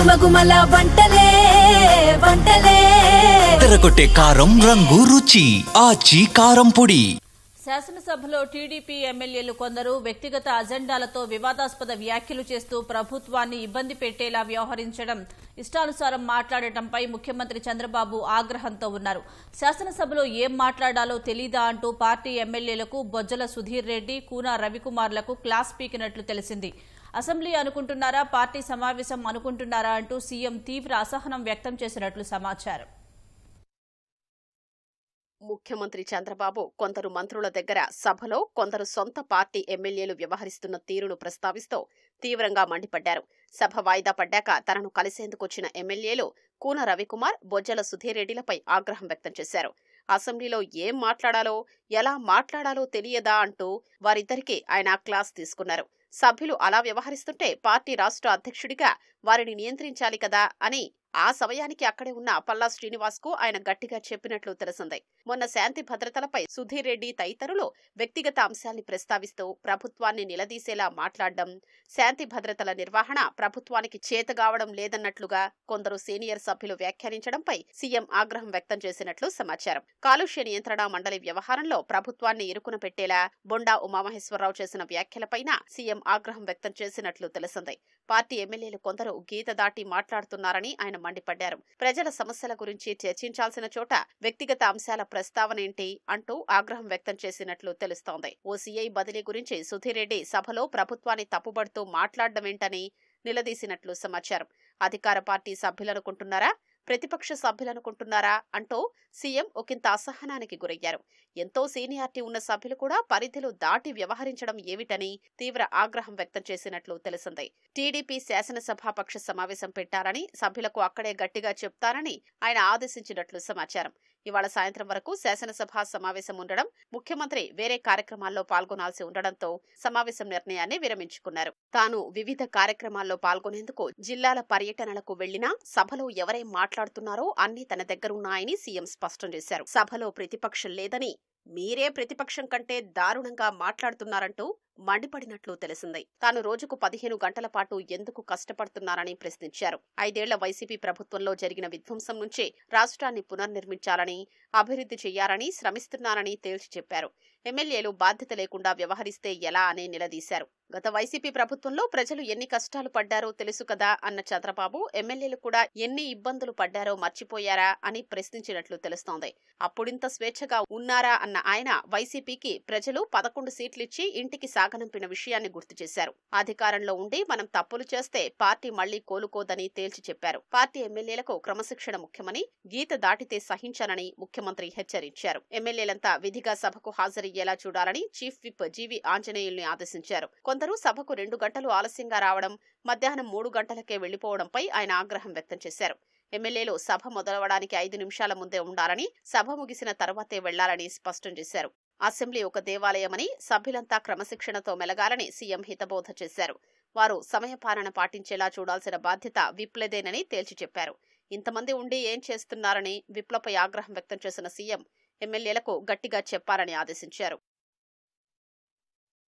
గుమగుమల వంటలే వంటలే తెరకొట్టే కారం రంగు రుచి ఆచి కారం పొడి. శాసనసభలో టీడీపీ ఎమ్మెల్యేలు కొందరు వ్యక్తిగత అజెండాలతో వివాదాస్పద వ్యాఖ్యలు చేస్తూ ప్రభుత్వాన్ని ఇబ్బంది పెట్టేలా వ్యవహరించడం, ఇష్టానుసారం మాట్లాడటంపై ముఖ్యమంత్రి చంద్రబాబు ఆగ్రహంతో ఉన్నారు. శాసనసభలో ఏం మాట్లాడాలో తెలీదా అంటూ పార్టీ ఎమ్మెల్యేలకు బొజ్జల సుధీర్ రెడ్డి, కూన రవికుమార్లకు క్లాస్ పీకినట్లు తెలిసింది. అసెంబ్లీ అనుకుంటున్నారా, పార్టీ సమావేశం అనుకుంటున్నారా అంటూ సీఎం తీవ్ర అసహనం వ్యక్తం చేసినట్లు సమాచారం. ముఖ్యమంత్రి చంద్రబాబు కొందరు మంత్రుల దగ్గర సభలో కొందరు సొంత పార్టీ ఎమ్మెల్యేలు వ్యవహరిస్తున్న తీరును ప్రస్తావిస్తూ తీవ్రంగా మండిపడ్డారు. సభ వాయిదా పడ్డాక తనను కలిసేందుకొచ్చిన ఎమ్మెల్యేలు కూన రవికుమార్, బొజ్జల సుధీర్ రెడ్డిలపై ఆగ్రహం వ్యక్తం చేశారు. అసెంబ్లీలో ఏం మాట్లాడాలో, ఎలా మాట్లాడాలో తెలియదా అంటూ వారిద్దరికీ ఆయన క్లాస్ తీసుకున్నారు. సభ్యులు అలా వ్యవహరిస్తుంటే పార్టీ రాష్ట్ర అధ్యక్షుడిగా వారిని నియంత్రించాలి కదా అని ఆ సమయానికి అక్కడే ఉన్న పల్లా శ్రీనివాస్ కు ఆయన గట్టిగా చెప్పినట్లు తెలిసింది. మొన్న శాంతి భద్రతలపై సుధీర్ రెడ్డి తదితరులు వ్యక్తిగత అంశాల్ని ప్రస్తావిస్తూ ప్రభుత్వాన్ని నిలదీసేలా మాట్లాడడం, శాంతి భద్రతల నిర్వహణ ప్రభుత్వానికి చేతగావడం లేదన్నట్లుగా కొందరు సీనియర్ సభ్యులు వ్యాఖ్యానించడంపై సీఎం ఆగ్రహం వ్యక్తం చేసినట్లు సమాచారం. కాలుష్య నియంత్రణ మండలి వ్యవహారంలో ప్రభుత్వాన్ని ఇరుకున పెట్టేలా బొండా ఉమామహేశ్వరరావు చేసిన వ్యాఖ్యలపైన సీఎం ఆగ్రహం వ్యక్తం చేసినట్లు తెలిసింది. పార్టీ ఎమ్మెల్యేలు కొందరు గీత దాటి మాట్లాడుతున్నారని ఆయన మండిపడ్డారు. ప్రజల సమస్యల గురించి చర్చించాల్సిన చోట వ్యక్తిగత అంశాల ప్రస్తావనేంటి అంటూ ఆగ్రహం వ్యక్తం చేసినట్లు తెలుస్తోంది. ఓ సీఐ బదిలీ గురించి సుధీర్ రెడ్డి సభలో ప్రభుత్వాన్ని తప్పుబడుతూ మాట్లాడడమేంటని నిలదీసినట్లు సమాచారం. అధికార పార్టీ సభ్యులనుకుంటున్నారా, ప్రతిపక్ష సభ్యులనుకుంటున్నారా అంటూ సీఎం ఒకంత అసహనానికి గురయ్యారు. ఎంతో సీనియారిటీ ఉన్న సభ్యులు కూడా పరిధిలో దాటి వ్యవహరించడం ఏమిటని తీవ్ర ఆగ్రహం వ్యక్తం చేసినట్లు తెలిసింది. టీడీపీ శాసనసభాపక్ష సమావేశం పెట్టారని, సభ్యులకు అక్కడే గట్టిగా చెప్తారని ఆయన ఆదేశించినట్లు సమాచారం. ఇవాళ సాయంత్రం వరకు శాసనసభ సమావేశం ఉండడం, ముఖ్యమంత్రి వేరే కార్యక్రమాల్లో పాల్గొనాల్సి ఉండడంతో సమావేశం నిర్ణయాన్ని విరమించుకున్నారు. తాను వివిధ కార్యక్రమాల్లో పాల్గొనేందుకు జిల్లాల పర్యటనలకు వెళ్లినా సభలో ఎవరేం మాట్లాడుతున్నారో అన్ని తన దగ్గరున్నాయని సీఎం స్పష్టం చేశారు. సభలో ప్రతిపక్షం లేదని, మీరే ప్రతిపక్షం కంటే దారుణంగా మాట్లాడుతున్నారంటూ మండిపడినట్లు తెలిసింది. తాను రోజుకు 15 గంటల పాటు ఎందుకు కష్టపడుతున్నారని ప్రశ్నించారు. 5 ఏళ్ల వైసీపీ ప్రభుత్వంలో జరిగిన విధ్వంసం నుంచి రాష్ట్రాన్ని పునర్నిర్మించాలని, అభివృద్ధి చేయాలని శ్రమిస్తున్నారని తేల్చి చెప్పారు. ఎమ్మెల్యేలు బాధ్యత లేకుండా వ్యవహరిస్తే ఎలా అని నిలదీశారు. గత వైసీపీ ప్రభుత్వంలో ప్రజలు ఎన్ని కష్టాలు పడ్డారో తెలుసు కదా అన్న చంద్రబాబు, ఎమ్మెల్యేలు కూడా ఎన్ని ఇబ్బందులు పడ్డారో మర్చిపోయారా అని ప్రశ్నించినట్లు తెలుస్తోంది. అప్పుడింత స్వేచ్ఛగా ఉన్నారా అన్న ఆయన వైసీపీకి ప్రజలు 11 సీట్లిచ్చి ఇంటికి సాగనంపిన విషయాన్ని గుర్తు చేశారు. అధికారంలో ఉండి మనం తప్పులు చేస్తే పార్టీ మళ్లీ కోలుకోదని తేల్చి చెప్పారు. పార్టీ ఎమ్మెల్యేలకు క్రమశిక్షణ ముఖ్యమని, గీత దాటితే సహించనని ముఖ్యమంత్రి హెచ్చరించారు. ఎమ్మెల్యేలంతా విధిగా సభకు హాజరయ్యేలా చూడాలని చీఫ్ విప్ జీవీ ఆంజనేయుల్ని ఆదేశించారు. కొందరు సభకు 2 గంటలు ఆలస్యంగా రావడం, మధ్యాహ్నం 3 గంటలకే వెళ్లిపోవడంపై ఆయన ఆగ్రహం వ్యక్తం చేశారు. ఎమ్మెల్యేలు సభ మొదలవడానికి 5 నిమిషాల ముందే ఉండాలని, సభ ముగిసిన తర్వాతే వెళ్లాలని స్పష్టం చేశారు. అసెంబ్లీ ఒక దేవాలయమని, సభ్యులంతా క్రమశిక్షణతో మెలగాలని సీఎం హితబోధ చేశారు. వారు సమయపాలన పాటించేలా చూడాల్సిన బాధ్యత విప్లదేనని తేల్చి చెప్పారు. ఇంతమంది ఉండి ఏం చేస్తున్నారని విప్లపై ఆగ్రహం వ్యక్తం చేసిన సీఎం ఎమ్మెల్యేలకు గట్టిగా చెప్పాలని ఆదేశించారు.